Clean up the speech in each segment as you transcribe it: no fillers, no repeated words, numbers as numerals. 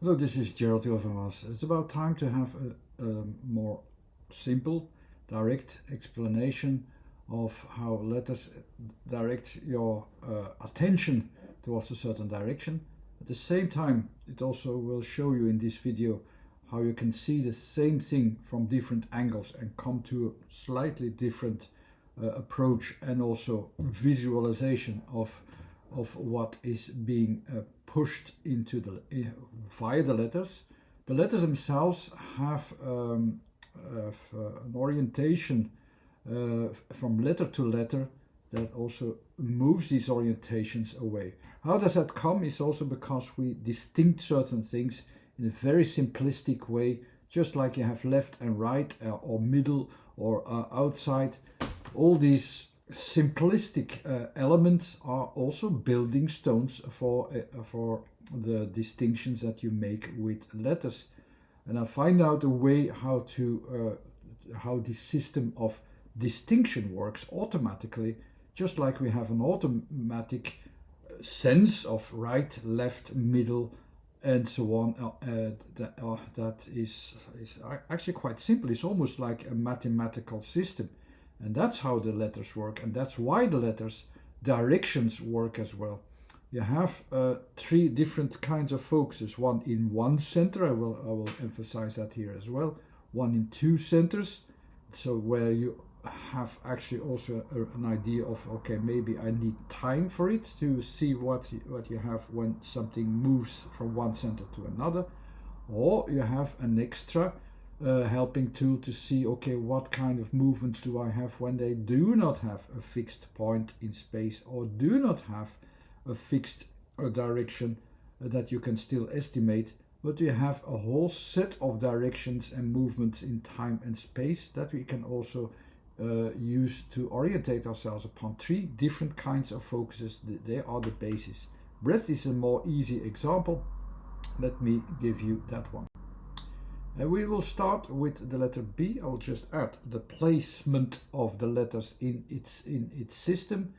Hello, this is Gerald Jovamas. It's about time to have a more simple, direct explanation of how letters direct your attention towards a certain direction. At the same time, it also will show you in this video how you can see the same thing from different angles and come to a slightly different approach and also visualization of what is being pushed into via the letters. The letters themselves have an orientation from letter to letter that also moves these orientations away. How does that come? Is also because we distinct certain things in a very simplistic way, just like you have left and right or middle or outside. All these simplistic elements are also building stones for the distinctions that you make with letters. And I find out a way how this system of distinction works automatically, just like we have an automatic sense of right, left, middle, and so on. That is actually quite simple. It's almost like a mathematical system. And that's how the letters work, and that's why the letters directions work as well. You have three different kinds of focuses. One in one center, I will emphasize that here as well. One in two centers, so where you have actually also an idea of, okay, maybe I need time for it to see what you have when something moves from one center to another. Or you have an extra helping tool to see, okay, what kind of movements do I have when they do not have a fixed point in space or do not have a fixed direction that you can still estimate, but you have a whole set of directions and movements in time and space that we can also use to orientate ourselves upon. Three different kinds of focuses, they are the basis. Breath is a more easy example. Let me give you that one. And we will start with the letter B. I will just add the placement of the letters in its system.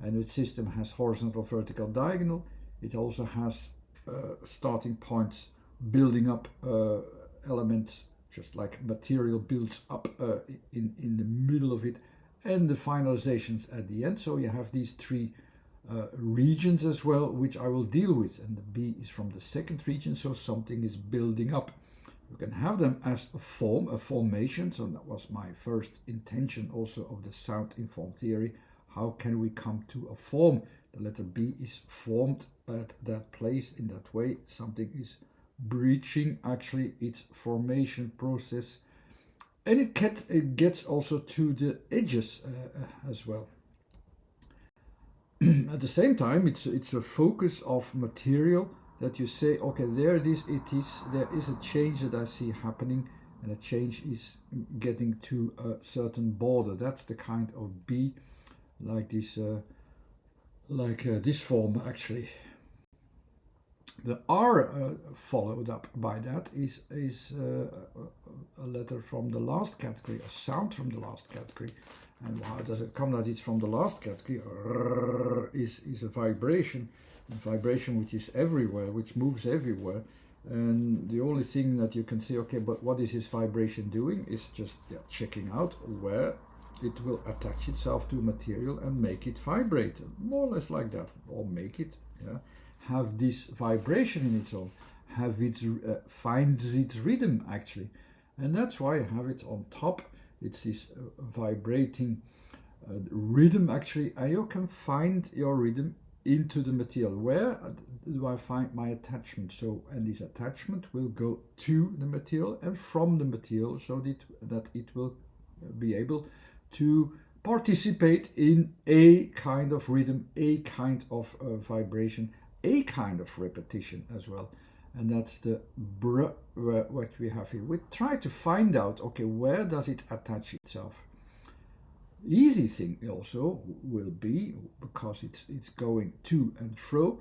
And its system has horizontal, vertical, diagonal. It also has starting points, building up elements, just like material builds up in the middle of it, and the finalizations at the end. So you have these three regions as well, which I will deal with. And the B is from the second region, so something is building up. You can have them as a form, a formation. So that was my first intention also of the sound informed theory. How can we come to a form? The letter B is formed at that place in that way. Something is breaching actually its formation process. And it gets also to the edges as well. At the same time, it's a focus of material that you say, okay, there it is, there is a change that I see happening, and a change is getting to a certain border. That's the kind of B, like this form actually. The R followed up by that is a letter from the last category, a sound from the last category. And how does it come that it's from the last category? R is a vibration. Vibration which is everywhere, which moves everywhere, and the only thing that you can say, okay, but what is this vibration doing, is just checking out where it will attach itself to material and make it vibrate, more or less like that, or make it have this vibration in its own, have it finds its rhythm actually, and that's why I have it on top. It's this vibrating rhythm actually, and you can find your rhythm into the material. Where do I find my attachment? So, and this attachment will go to the material and from the material, so that it will be able to participate in a kind of rhythm, a kind of vibration, a kind of repetition as well. And that's the what we have here. We try to find out, okay, where does it attach itself? Easy thing also will be, because it's going to and fro,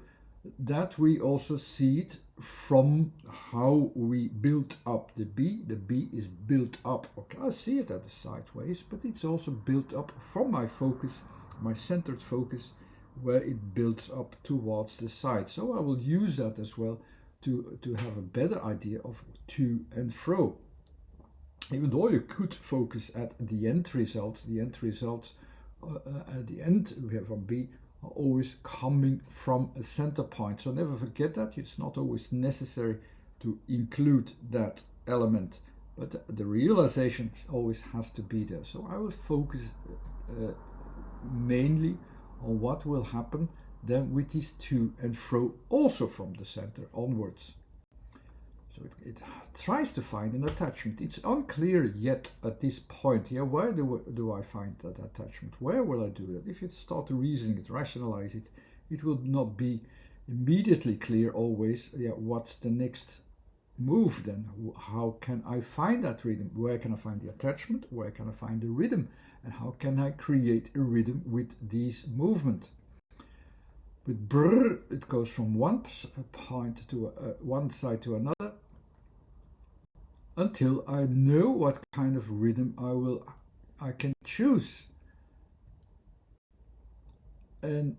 that we also see it from how we build up the B. The B is built up, okay, I see it at the sideways, but it's also built up from my focus, my centered focus, where it builds up towards the side. So I will use that as well to have a better idea of to and fro. Even though you could focus at the end results, at the end we have from B are always coming from a center point. So never forget that. It's not always necessary to include that element, but the realization always has to be there. So I will focus mainly on what will happen then with this to and fro also from the center onwards. So it tries to find an attachment. It's unclear yet at this point. Yeah, where do I find that attachment? Where will I do that? If you start to reason it, rationalize it, it will not be immediately clear always. Yeah, what's the next move then? How can I find that rhythm? Where can I find the attachment? Where can I find the rhythm? And how can I create a rhythm with this movement? With brr, it goes from one point to one side to another until I know what kind of rhythm I can choose. And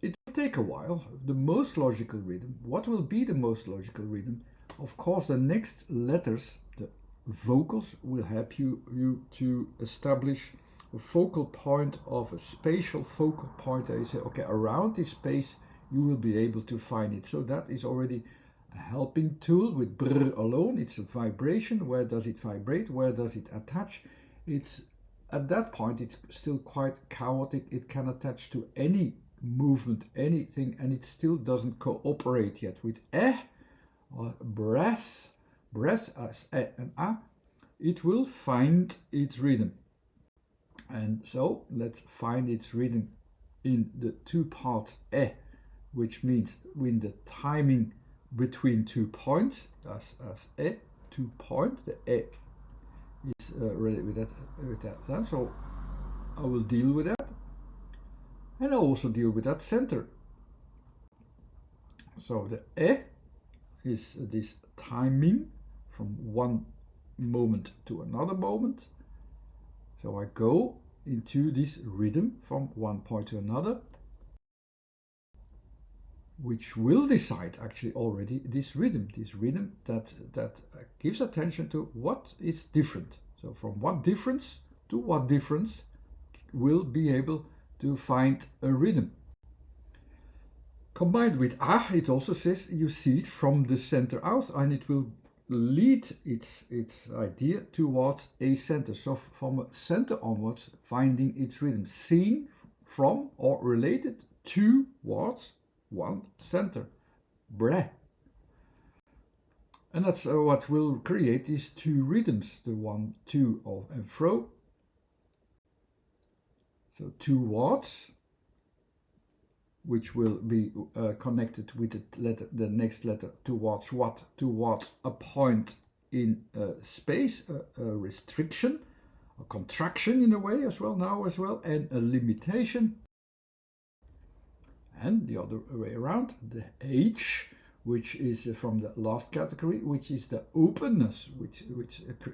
it will take a while. The most logical rhythm, what will be the most logical rhythm? Of course, the next letters, the vocals, will help you to establish a focal point of a spatial focal point. That you say, okay, around this space you will be able to find it. So that is already a helping tool. With brr alone, it's a vibration. Where does it vibrate? Where does it attach? It's at that point it's still quite chaotic. It can attach to any movement, anything, and it still doesn't cooperate yet. With or breath as and a, it will find its rhythm. And so let's find its rhythm in the two parts which means when the timing between 2 points, as 2 points, the is ready with that. So I will deal with that, and I also deal with that center. So the is this timing from one moment to another moment. So I go into this rhythm from one point to another, which will decide actually already this rhythm that gives attention to what is different. So from what difference to what difference will be able to find a rhythm. Combined with it also says you see it from the center out, and it will lead its idea towards a center. So from a center onwards, finding its rhythm, seen from or related towards one center, bre. And that's what will create these two rhythms, the 1, 2 of and fro. So towards, which will be connected with the next letter, towards what? Towards a point in space, a restriction, a contraction in a way as well, and a limitation. And the other way around, the H, which is from the last category, which is the openness, which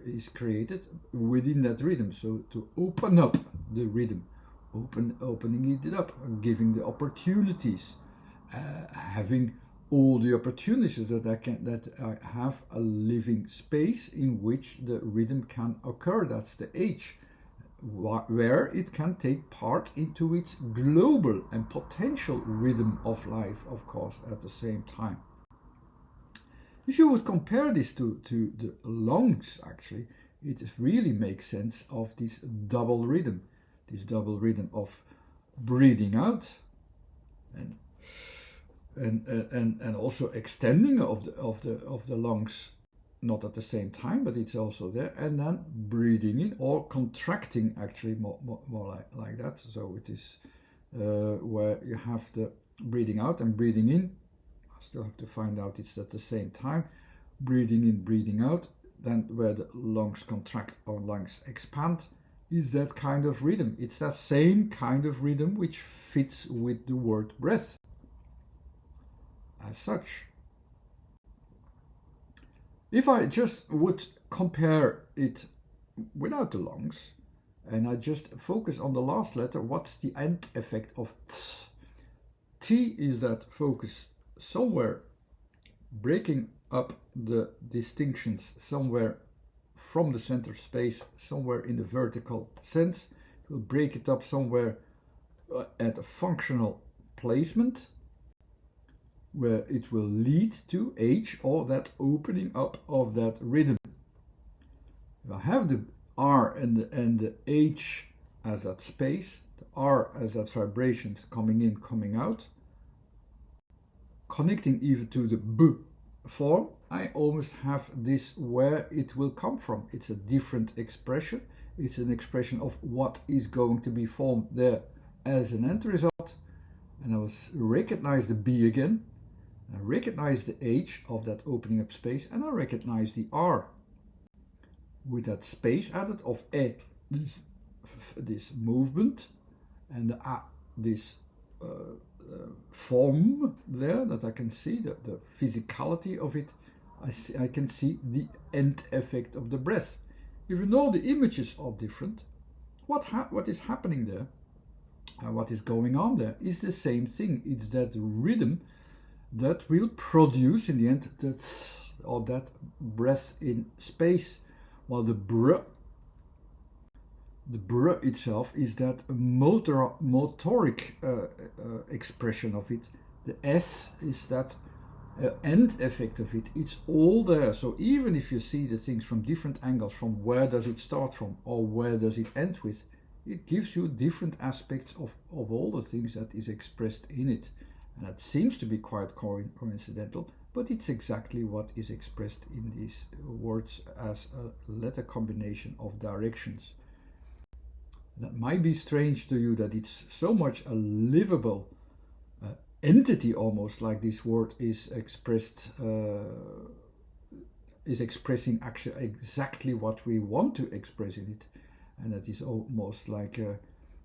is created within that rhythm. So to open up the rhythm, opening it up, giving the opportunities, having all the opportunities that I have a living space in which the rhythm can occur. That's the H, where it can take part into its global and potential rhythm of life, of course, at the same time. If you would compare this to the lungs, actually, it really makes sense of this double rhythm of breathing out and also extending of the lungs, not at the same time, but it's also there, and then breathing in or contracting, actually more like that. So it is where you have the breathing out and breathing in. I still have to find out it's at the same time. Breathing in, breathing out, then where the lungs contract or lungs expand is that kind of rhythm. It's that same kind of rhythm which fits with the word breath as such. If I just would compare it without the lungs, and I just focus on the last letter, what's the end effect of t? T is that focus somewhere breaking up the distinctions somewhere from the center of space, somewhere in the vertical sense. It will break it up somewhere at a functional placement, where it will lead to H, or that opening up of that rhythm. I have the R and the H as that space, the R as that vibrations coming in, coming out, connecting even to the B form. I almost have this where it will come from. It's a different expression. It's an expression of what is going to be formed there as an end result. And I will recognize the B again. I recognize the H of that opening up space, and I recognize the R with that space added of E, this movement, and the A, this form there that I can see, the physicality of it. I can see the end effect of the breath. Even though the images are different, what is happening there and what is going on there is the same thing. It's that rhythm that will produce in the end that breath in space, while the br itself is that motoric expression of it. The S is that end effect of it. It's all there. So even if you see the things from different angles, from where does it start from or where does it end with, it gives you different aspects of all the things that is expressed in it. And that seems to be quite coincidental, but it's exactly what is expressed in these words as a letter combination of directions. That might be strange to you that it's so much a livable entity, almost, like this word is expressed, is expressing actually exactly what we want to express in it. And that is almost like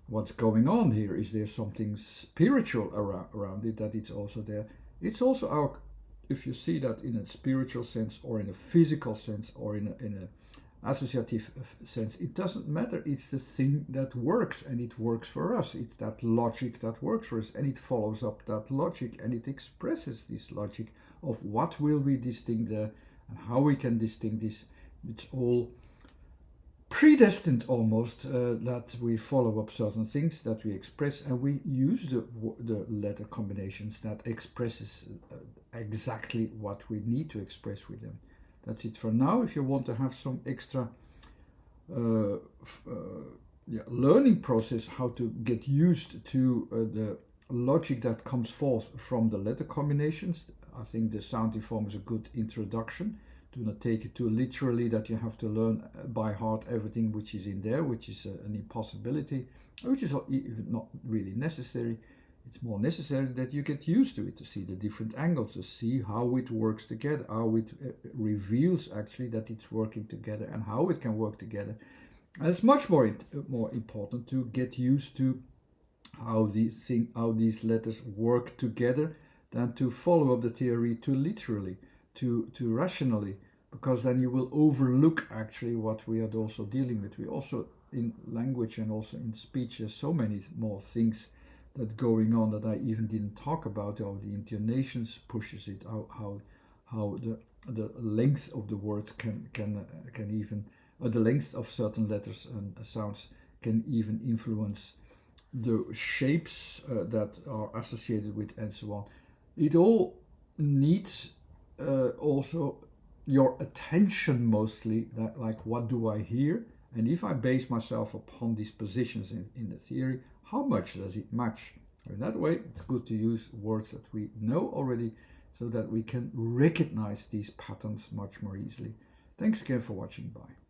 what's going on here. Is there something spiritual around it, that it's also there? It's also our, if you see that in a spiritual sense or in a physical sense or in a associative sense, it doesn't matter. It's the thing that works, and it works for us. It's that logic that works for us, and it follows up that logic, and it expresses this logic of what will we distinct there and how we can distinct this. It's all predestined almost, that we follow up certain things that we express, and we use the letter combinations that expresses exactly what we need to express with them. That's it for now. If you want to have some extra learning process, how to get used to the logic that comes forth from the letter combinations, I think the sounding form is a good introduction. Do not take it too literally that you have to learn by heart everything which is in there, which is an impossibility, which is even not really necessary. It's more necessary that you get used to it, to see the different angles, to see how it works together, how it reveals actually that it's working together and how it can work together. And it's much more important to get used to how these letters work together than to follow up the theory too literally, too rationally, because then you will overlook actually what we are also dealing with. We also, in language and also in speech, there's so many more things that going on that I even didn't talk about. How the intonations pushes it, how the length of the words can even the length of certain letters and sounds can even influence the shapes that are associated with, and so on. It all needs also your attention mostly, that like, what do I hear? And if I base myself upon these positions in the theory, how much does it match? In that way, it's good to use words that we know already, so that we can recognize these patterns much more easily. Thanks again for watching. Bye.